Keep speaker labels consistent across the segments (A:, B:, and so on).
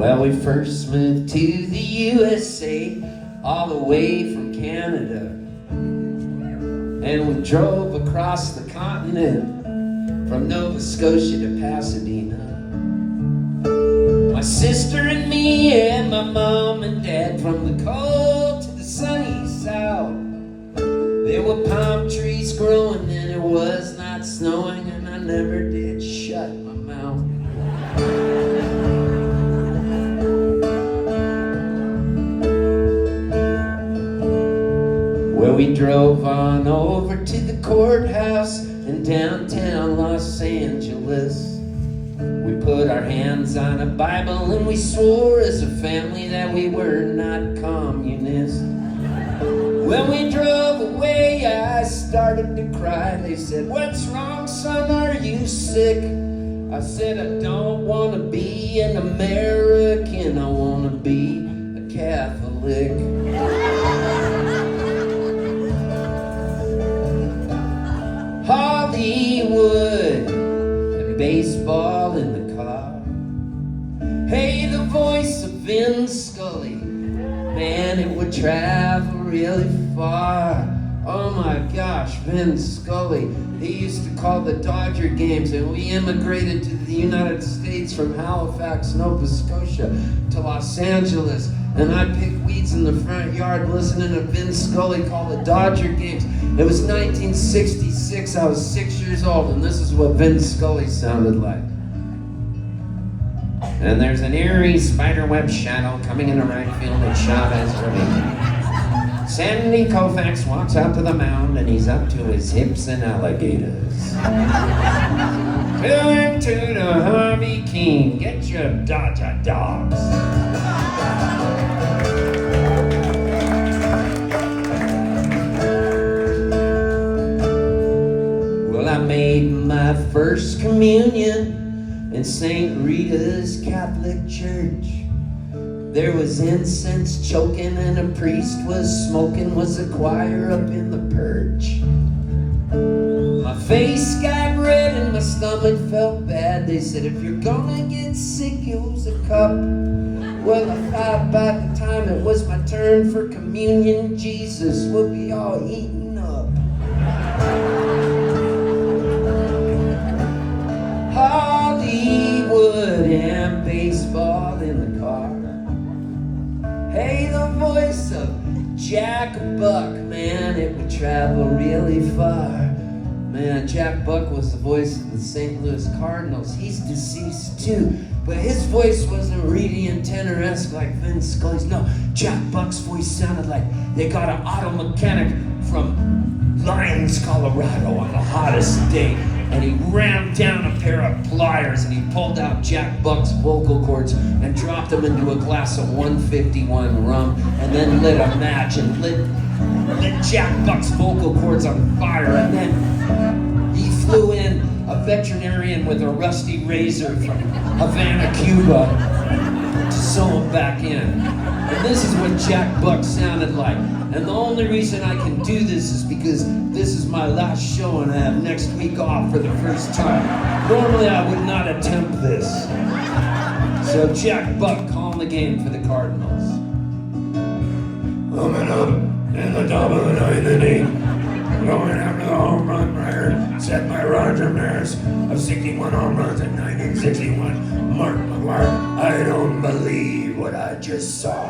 A: Well, we first moved to the USA, all the way from Canada. And we drove across the continent, from Nova Scotia to Pasadena. My sister and me and my mom and dad, from the cold to the sunny south. There were palm trees growing and it was not snowing, and I never did shut my mouth. Well, we drove on over to the courthouse in downtown Los Angeles. We put our hands on a Bible and we swore as a family that we were not communist. When we drove away, I started to cry. They said, "What's wrong, son? Are you sick?" I said, "I don't want to be an American. I want to be a Catholic." Hollywood and baseball in the car. Hey, the voice of Vin Scully, man, it would travel really far. Oh my gosh, Vin Scully. He used to call the Dodger games, and we immigrated to the United States from Halifax, Nova Scotia to Los Angeles. And I picked weeds in the front yard listening to Vin Scully call the Dodger games. It was 1966, I was 6 years old, and this is what Vin Scully sounded like. And there's an eerie spiderweb shadow coming in the right field at Chavez Ravine. Sandy Koufax walks out to the mound and he's up to his hips in alligators. Going to the Harvey King, get your Dodger dogs. Well, I made my first communion in St. Rita's Catholic Church. There was incense choking and a priest was smoking, was a choir up in the perch. My face got red and my stomach felt bad. They said, "If you're gonna get sick, use a cup." Well, I thought by the time it was my turn for communion, Jesus would be all eaten up. Hollywood and baseball in the car. Hey, the voice of Jack Buck, man, it would travel really far. Man, Jack Buck was the voice of the St. Louis Cardinals. He's deceased too, but his voice wasn't reedy and tenor-esque like Vin Scully's. No, Jack Buck's voice sounded like they got an auto mechanic from Lyons, Colorado on the hottest day, and he rammed down a pair of pliers and he pulled out Jack Buck's vocal cords and dropped them into a glass of 151 rum, and then lit a match and lit Jack Buck's vocal cords on fire, and then he flew in a veterinarian with a rusty razor from Havana, Cuba to sew him back in. And this is what Jack Buck sounded like. And the only reason I can do this is because this is my last show and I have next week off for the first time. Normally I would not attempt this. So Jack Buck calling the game for the Cardinals. Coming up in the top of the ninth inning, going after the home run record set by Roger Maris of 61 home runs in 1961. Mark McGwire, I don't believe what I just saw.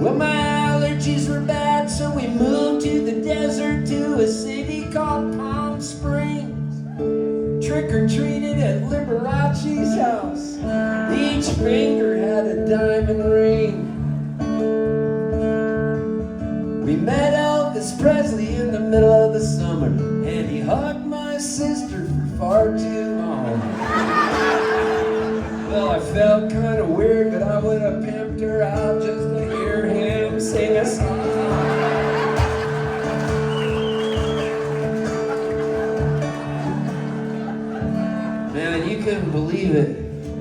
A: Well, my allergies were bad, so we moved to the desert to a city called Palm Springs. Trick-or-treated at Liberace's house. Each finger had a diamond ring. We met Elvis Presley in the middle of the summer, and he hugged my sister for far too long. Well, I felt kind of weird, but I would have pimped her out just to hear him sing a song. Man, you couldn't believe it.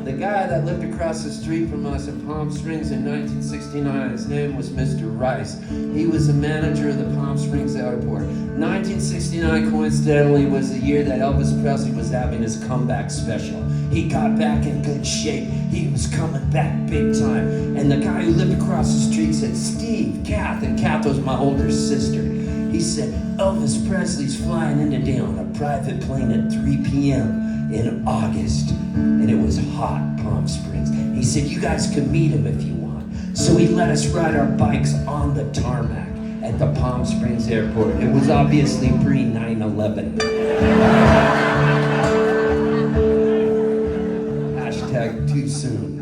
A: The guy that lived across the street from us in Palm Springs in 1969, his name was Mr. Rice. He was the manager of the Palm Springs airport. 1969, coincidentally, was the year that Elvis Presley was having his comeback special. He got back in good shape. He was coming back big time. And the guy who lived across the street said, Steve, Kath, and Kath was my older sister. He said, Elvis Presley's flying in today on a private plane at 3 p.m. in August. And it was hot, Palm Springs. He said, you guys can meet him if you want. So he let us ride our bikes on the tarmac at the Palm Springs airport. It was obviously pre-9/11. Hashtag too soon.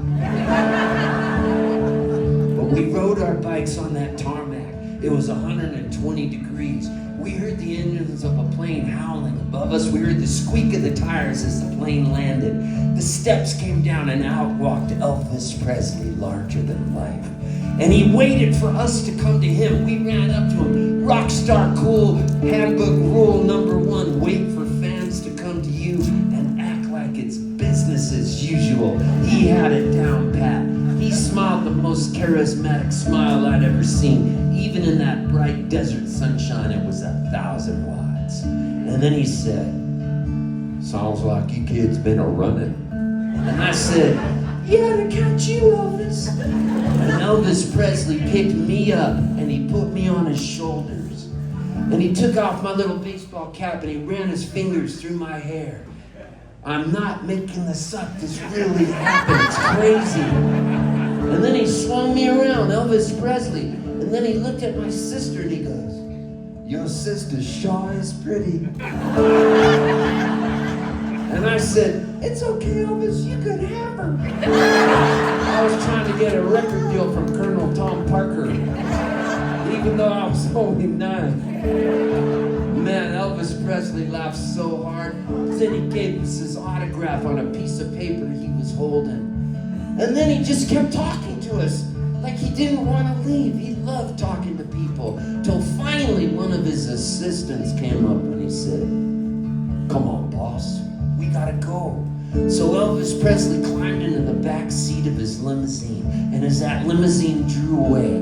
A: But we rode our bikes on that tarmac. It was 120 degrees. We heard the engines of a plane howling above us. We heard the squeak of the tires as the plane landed. The steps came down and out walked Elvis Presley, larger than life. And he waited for us to come to him. We ran up to him. Rock star cool, handbook rule number 1, wait for fans to come to you and act like it's business as usual. He had it down pat. He smiled the most charismatic smile I'd ever seen. Even in that bright desert sunshine, it was 1,000 watts. And then he said, sounds like you kids been a-running. And I said, yeah, to catch you, Elvis. And Elvis Presley picked me up and he put me on his shoulders. And he took off my little baseball cap and he ran his fingers through my hair. I'm not making this up, this really happened, it's crazy. And then he swung me around, Elvis Presley. And then he looked at my sister and he goes, your sister sure is pretty. And I said, it's okay, Elvis, you could have her. I was trying to get a record deal from Colonel Tom Parker, even though I was only 9. Man, Elvis Presley laughed so hard. Then he gave us his autograph on a piece of paper he was holding. And then he just kept talking to us like he didn't want to leave. He loved talking to people. Till finally one of his assistants came up and he said, come on, boss, we gotta go. So Elvis Presley climbed into the back seat of his limousine, and as that limousine drew away,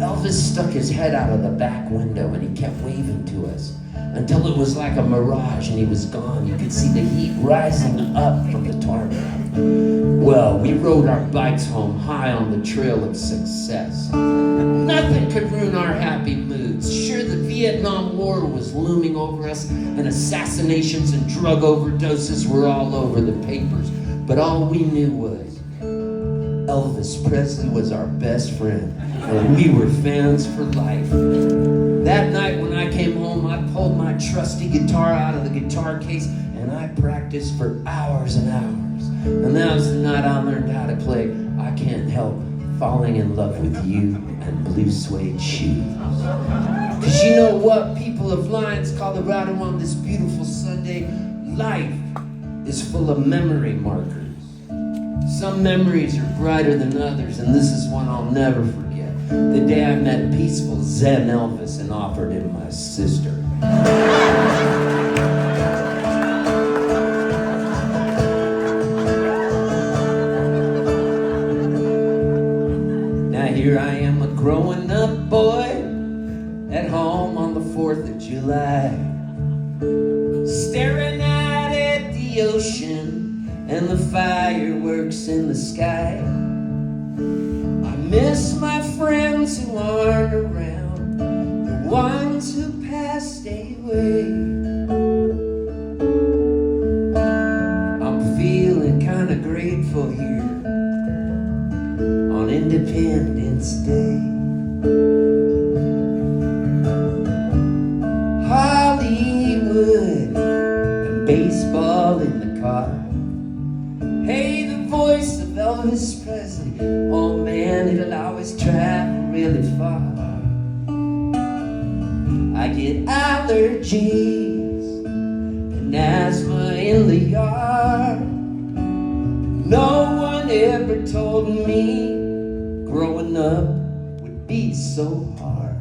A: Elvis stuck his head out of the back window and he kept waving to us until it was like a mirage and he was gone. You could see the heat rising up from the tarmac. Well, we rode our bikes home high on the trail of success. Nothing could ruin our happy moods. Sure, the Vietnam War was looming over us and assassinations and drug overdoses were all over the papers. But all we knew was Elvis Presley was our best friend and we were fans for life. That night when I came home, I pulled my trusty guitar out of the guitar case and I practiced for hours and hours. And that was the night I learned how to play I Can't Help Falling in Love with You and Blue Suede Shoes. Cause you know what, people of Lyons, Colorado, on this beautiful Sunday, life is full of memory markers. Some memories are brighter than others, and this is one I'll never forget. The day I met peaceful Zen Elvis and offered him my sister. Here I am, a growing up boy at home on the 4th of July, staring out at the ocean and the fireworks in the sky. I miss my friends who aren't around, the ones who passed away. I'm feeling kinda grateful here on Independence Day. Hollywood and baseball in the car. Hey, the voice of Elvis Presley. Oh man, it'll always travel really far. I get allergies and asthma in the yard. No one ever told me growing up would be so hard.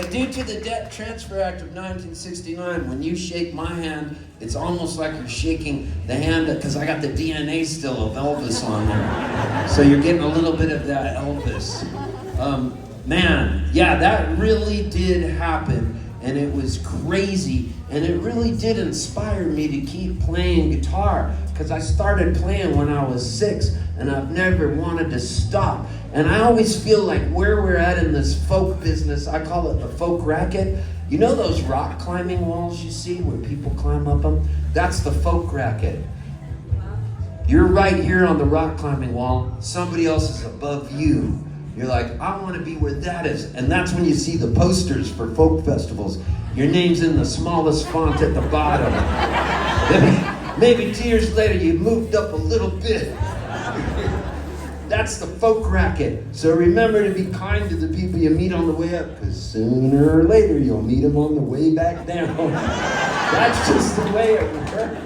A: But due to the Debt Transfer Act of 1969, when you shake my hand, it's almost like you're shaking the hand, because I got the DNA still of Elvis on there. So you're getting a little bit of that Elvis. Man, yeah, that really did happen, and it was crazy, and it really did inspire me to keep playing guitar, because I started playing when I was 6, and I've never wanted to stop. And I always feel like where we're at in this folk business, I call it the folk racket. You know those rock climbing walls you see where people climb up them? That's the folk racket. You're right here on the rock climbing wall. Somebody else is above you. You're like, I want to be where that is. And that's when you see the posters for folk festivals. Your name's in the smallest font at the bottom. Maybe 2 years later you moved up a little bit. That's the folk racket. So remember to be kind to the people you meet on the way up, because sooner or later you'll meet them on the way back down. That's just the way it works.